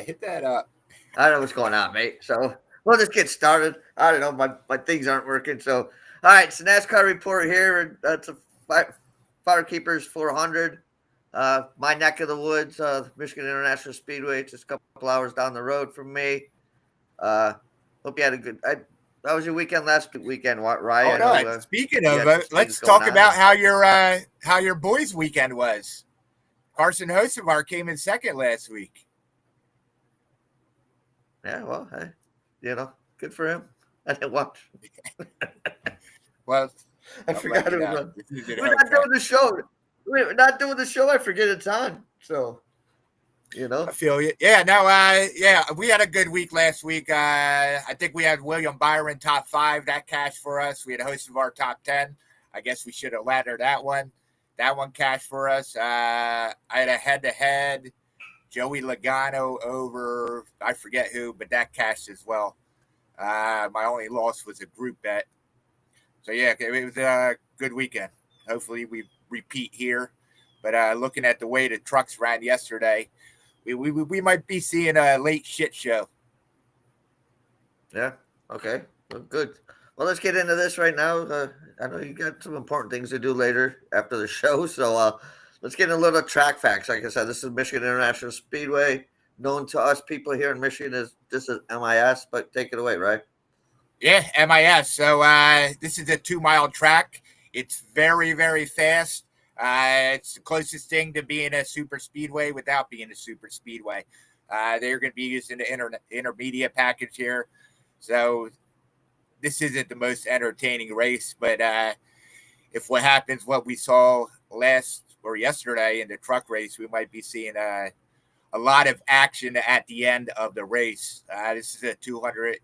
hit that up. I don't know what's going on, mate. So we'll just get started. I don't know. My things aren't working. So, all right. So NASCAR report here. That's a Firekeepers 400. My neck of the woods, Michigan International Speedway. It's just a couple hours down the road from me. Hope you had a good. How was your weekend last weekend, Rye? I Hold know on. Speaking you of, had some things let's going talk on. about how your boys' weekend was. Carson Hocevar came in second last week. Yeah, well, hey, good for him. I didn't watch. Well, I I'm forgot letting you it was know. on. This is at We're home not track. doing the show. We're not doing the show. I forget it's on. So, I feel you. Yeah, no, we had a good week last week. I think we had William Byron top 5. That cashed for us. We had a host of our top 10. I guess we should have laddered that one. That one cashed for us. I had a head-to-head Joey Logano over, I forget who, but that cashed as well. My only loss was a group bet. So, yeah, it was a good weekend. Hopefully we repeat here. But looking at the way the trucks ran yesterday, we might be seeing a late shit show. Yeah. Okay. Well, good. Well, let's get into this right now. I know you got some important things to do later after the show, so let's get into a little track facts. Like I said, this is Michigan International Speedway, known to us people here in Michigan as this is MIS. But take it away, right? Yeah, MIS. So this is a 2-mile track. It's very, very fast. It's the closest thing to being a super speedway without being a super speedway. They're going to be using the intermediate package here. So this isn't the most entertaining race, but if what happens, what we saw yesterday in the truck race, we might be seeing a lot of action at the end of the race. This is a 200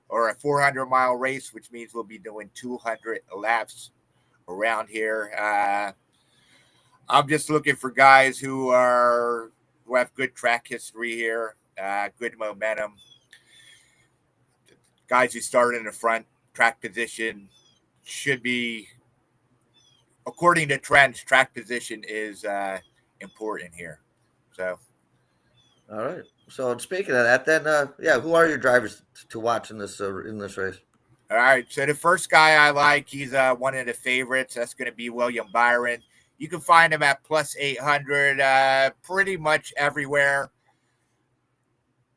or a 400-mile race, which means we'll be doing 200 laps around here. I'm just looking for guys who have good track history here, good momentum. Guys who started in the front, track position should be, according to trends, track position is important here. So, all right. So speaking of that, then who are your drivers to watch in this race? all right. So the first guy I like, he's one of the favorites. That's going to be William Byron. You can find him at plus 800 pretty much everywhere.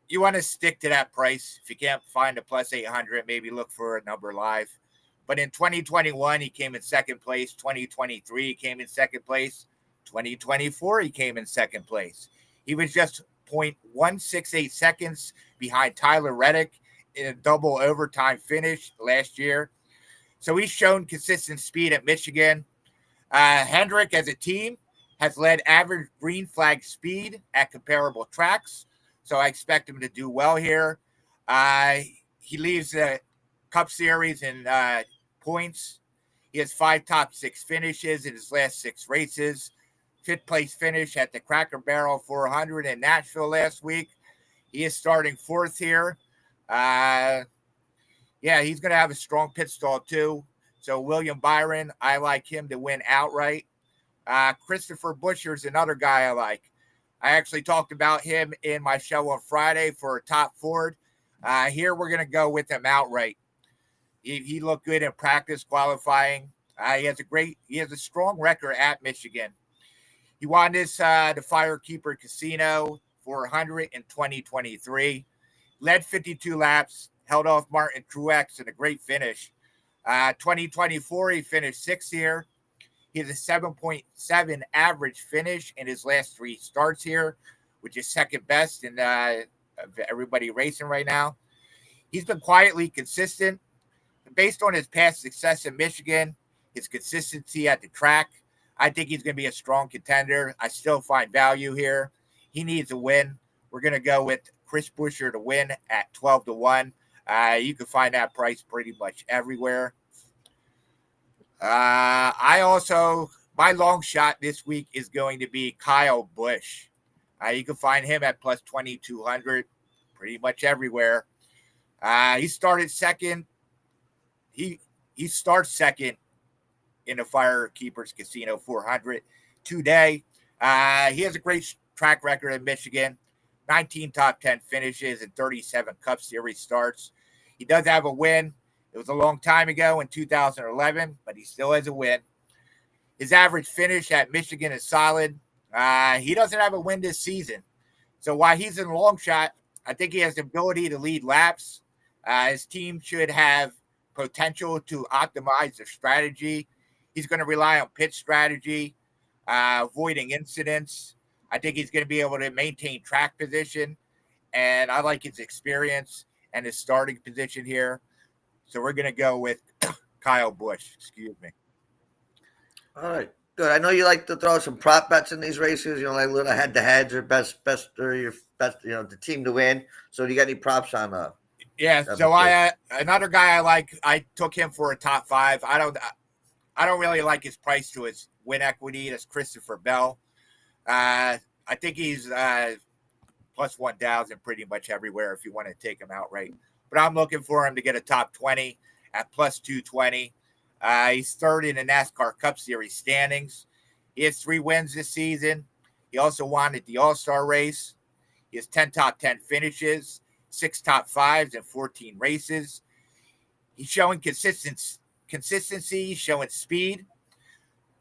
You want to stick to that price. If you can't find a plus 800, maybe look for a number live. But in 2021, he came in second place. 2023, he came in second place. 2024, he came in second place. He was just 0.168 seconds behind Tyler Reddick in a double overtime finish last year. So he's shown consistent speed at Michigan. Hendrick, as a team, has led average green flag speed at comparable tracks. So I expect him to do well here. He leaves the Cup Series in points. He has 5 top 6 finishes in his last 6 races. 5th place finish at the Cracker Barrel 400 in Nashville last week. He is starting 4th here. He's going to have a strong pit stall too. So William Byron, I like him to win outright. Christopher Buescher is another guy I like. I actually talked about him in my show on Friday for a top Ford. Here we're going to go with him outright. He looked good in practice qualifying. He has a strong record at Michigan. He won this the Firekeeper Casino 400 in 2023. Led 52 laps, held off Martin Truex in a great finish. 2024, he finished 6th here. He has a 7.7 average finish in his last 3 starts here, which is second best in everybody racing right now. He's been quietly consistent. Based on his past success in Michigan, his consistency at the track, I think he's going to be a strong contender. I still find value here. He needs a win. We're going to go with Chris Buescher to win at 12-1. You can find that price pretty much everywhere. My long shot this week is going to be Kyle Busch. You can find him at plus 2,200 pretty much everywhere. He started second. He starts second in the Firekeepers Casino 400 today. He has a great track record in Michigan. 19 top 10 finishes and 37 Cup Series starts. He does have a win. It was a long time ago in 2011, but he still has a win. His average finish at Michigan is solid. He doesn't have a win this season. So while he's in a long shot, I think he has the ability to lead laps. His team should have potential to optimize their strategy. He's going to rely on pit strategy, avoiding incidents. I think he's going to be able to maintain track position. And I like his experience and his starting position here. So we're going to go with Kyle Busch. Excuse me. All right, good. I know you like to throw some prop bets in these races. You know, like little head-to-heads or best or your best. You know, the team to win. So, do you got any props on? Yeah. So another guy I like. I took him for a top 5. I don't really like his price to his win equity. That's Christopher Bell. I think he's plus 1,000 pretty much everywhere if you want to take him outright. But I'm looking for him to get a top 20 at plus 220. He's third in the NASCAR Cup Series standings. He has 3 wins this season. He also won at the All-Star race. He has 10 top 10 finishes, 6 top 5s, and 14 races. He's showing consistency, showing speed.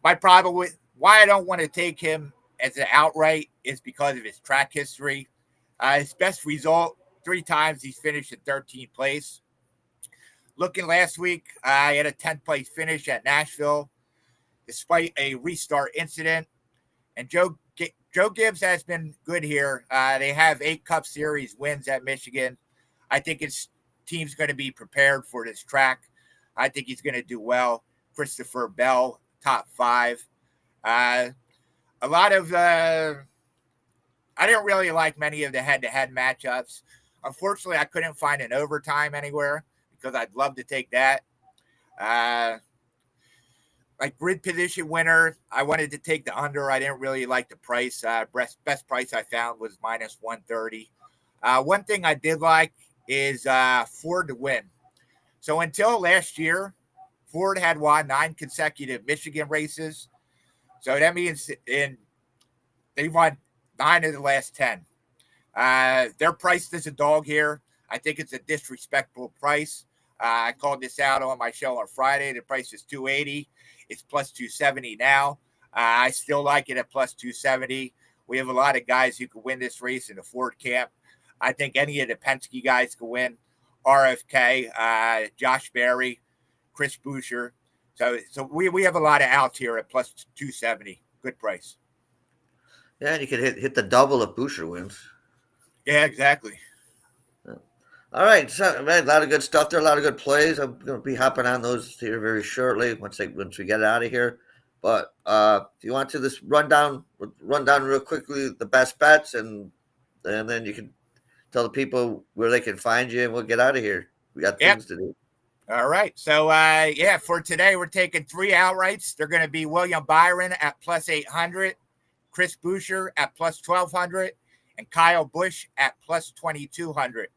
My problem with why I don't want to take him as an outright is because of his track history. His best result, 3 times he's finished in 13th place. Looking last week, he had a 10th place finish at Nashville, despite a restart incident. And Joe Gibbs has been good here. They have 8 Cup Series wins at Michigan. I think his team's going to be prepared for this track. I think he's going to do well. Christopher Bell, top 5. A lot of I didn't really like many of the head-to-head matchups. Unfortunately, I couldn't find an overtime anywhere because I'd love to take that. Like grid position winner, I wanted to take the under. I didn't really like the price. Best price I found was minus 130. One thing I did like is Ford to win. So until last year, Ford had won 9 consecutive Michigan races. So that means they won 9 of the last 10. They're priced as a dog here. I think it's a disrespectful price. I called this out on my show on Friday. The price is $280. It's plus 270 now. I still like it at plus 270. We have a lot of guys who could win this race in the Ford camp. I think any of the Penske guys could win. RFK, Josh Berry, Chris Buescher. So we have a lot of outs here at plus 270. Good price. Yeah, and you could hit the double if Buescher wins. Yeah, exactly. All right, so man, a lot of good stuff there, a lot of good plays. I'm going to be hopping on those here very shortly once we get out of here. But if you want to, this rundown real quickly the best bets, and then you can tell the people where they can find you, and we'll get out of here. We got things to do. All right, so for today we're taking 3 outrights. They're going to be William Byron at plus 800, Chris Buescher at plus 1,200, and Kyle Busch at plus 2,200.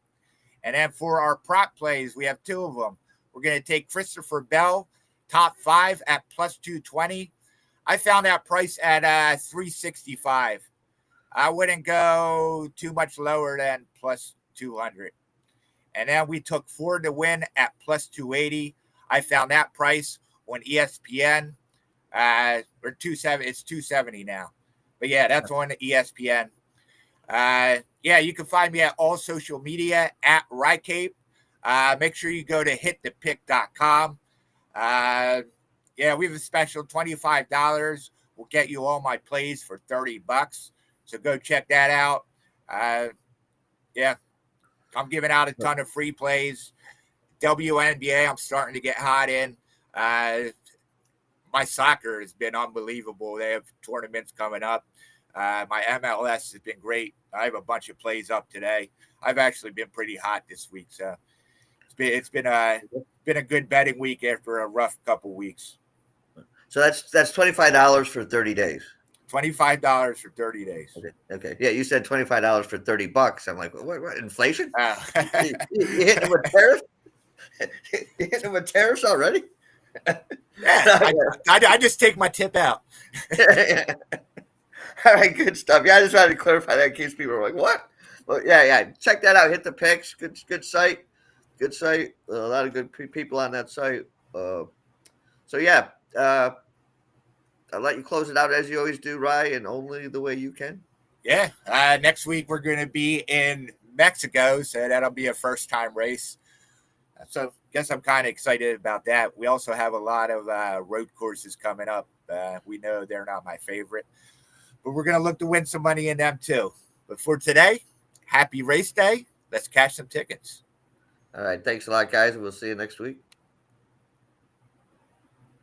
And then for our prop plays, we have 2 of them. We're going to take Christopher Bell, top 5 at plus 220. I found that price at 365. I wouldn't go too much lower than plus 200. And then we took Ford to win at plus 280. I found that price on ESPN. Or 270. It's 270 now. But yeah, that's on ESPN. You can find me at all social media at Rycape. Make sure you go to hitthepick.com. We have a special $25. We'll get you all my plays for $30. So go check that out. I'm giving out a ton of free plays. WNBA, I'm starting to get hot in. My soccer has been unbelievable. They have tournaments coming up. My MLS has been great. I have a bunch of plays up today. I've actually been pretty hot this week, so it's been a good betting week after a rough couple weeks. So that's $25 for 30 days. $25 for 30 days. Okay. Yeah, you said $25 for $30. I'm like, what inflation? You hitting them with tariffs? You hitting them with tariffs already? Yeah, I just take my tip out. All right, good stuff. Yeah, I just wanted to clarify that in case people were like, what? Well, yeah. Check that out. Hit the picks. Good site. Good site. A lot of good people on that site. So yeah, I'll let you close it out as you always do, Rye, and only the way you can. Yeah. Next week we're going to be in Mexico, so that'll be a first time race. So I guess I'm kind of excited about that. We also have a lot of road courses coming up. We know they're not my favorite, but we're going to look to win some money in them too. But for today, happy race day. Let's cash some tickets. All right. Thanks a lot, guys. We'll see you next week.